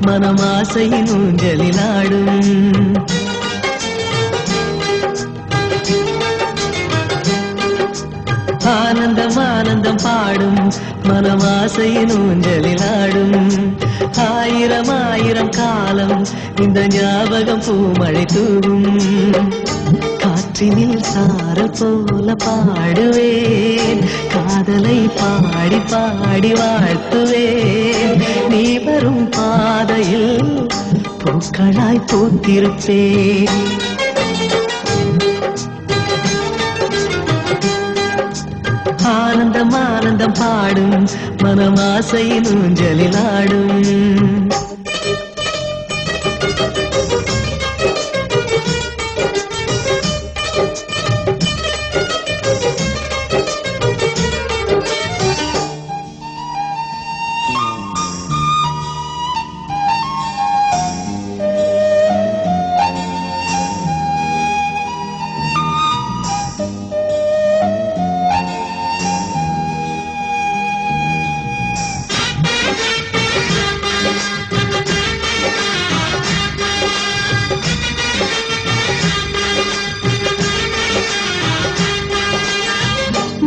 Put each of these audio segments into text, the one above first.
மனமாசையின் ஊஞ்சலிலாடும். ஆனந்தம் ஆனந்தம் பாடும் மனமாசையின் ஊஞ்சலிலாடும். ஆயிரம் ஆயிரம் காலம் இந்த ஞாபகம் பூமழை தூவும். காற்றினில் சாரல் போல பாடுவேன், காதலை பாடி பாடி வாழ்த்துவேன். நீ வரும் பாதையில் பூக்களாய் பூத்திருப்பேன். ஆனந்தம் ஆனந்தம் பாடும் மனமாசையின் ஊஞ்சலிலாடும்.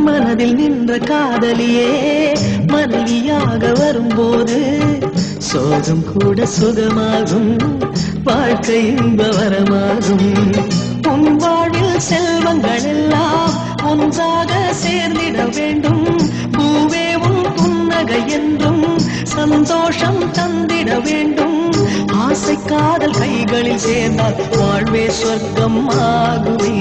மனதில் நின்ற காதலியே மனைவியாக வரும்போது சோகம் கூட சுகமாகும், வாழ்க்கை இன்ப வரமாகும். உன் வாழ்வில் செல்வங்கள் எல்லாம் ஒன்றாக சேர்ந்திட வேண்டும். பூவே உன் புன்னகை என்றும் சந்தோஷம் தந்திட வேண்டும். ஆசை காதல் கைகளில் சேர்ந்தால் வாழ்வே சொர்க்கம் ஆகுமே.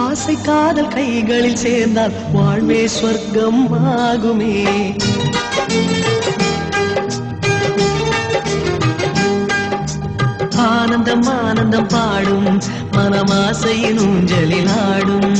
ஆசை காதல் கைகளில் சேர்ந்தால் வாழ்வே சொர்க்கம் ஆகுமே. ஆனந்தம் ஆனந்தம் பாடும் மனமாசையின் ஊஞ்சலிலாடும்.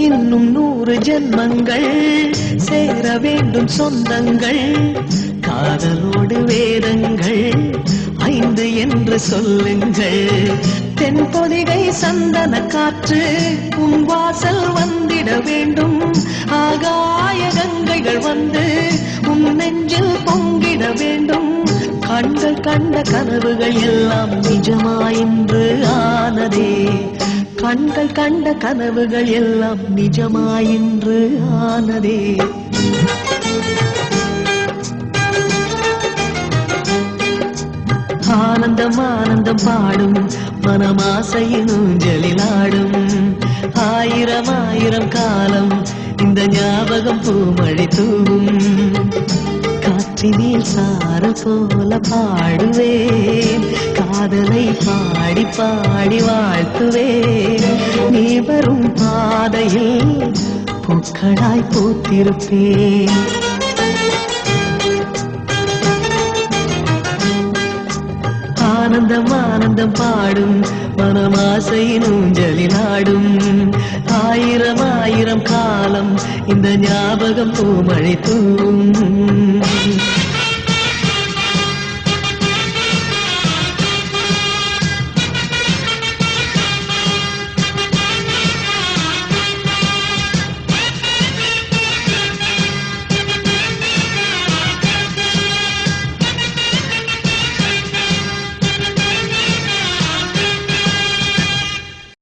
இன்னும் 100 ஜென்மங்கள் சேர வேண்டும் சொந்தங்கள். காதலோடு வேதங்கள் 5 என்று சொல்லுங்கள். தென்பொதிகை சந்தன காற்று உன் வாசல் வந்திட வேண்டும். ஆகாய கங்கைகள் வந்து உன் நெஞ்சில் பொங்கிட வேண்டும். கண்கள் கண்ட கனவுகள் எல்லாம் நிஜமாயின்று ஆனதே. கண்கள் கண்ட கனவுகள் எல்லாம் நிஜமாயின்று ஆனதே. ஆனந்தம் ஆனந்தம் பாடும் மனமாசையின் ஊஞ்சலிலாடும். ஆயிரம் ஆயிரம் காலம் இந்த ஞாபகம் பூமழை தூவும். காற்றினில் சாரல் போல பாடுவேன், காதலை பாடி பாடி வாழ்த்துவேன். நீ வரும் பாதையில் பூக்களாய் பூத்திருப்பேன். ஆனந்தம் ஆனந்தம் பாடும் மனமாசையின் ஊஞ்சலிலாடும். ஆயிரம் ஆயிரம் காலம் இந்த ஞாபகம் பூமழை தூவும்.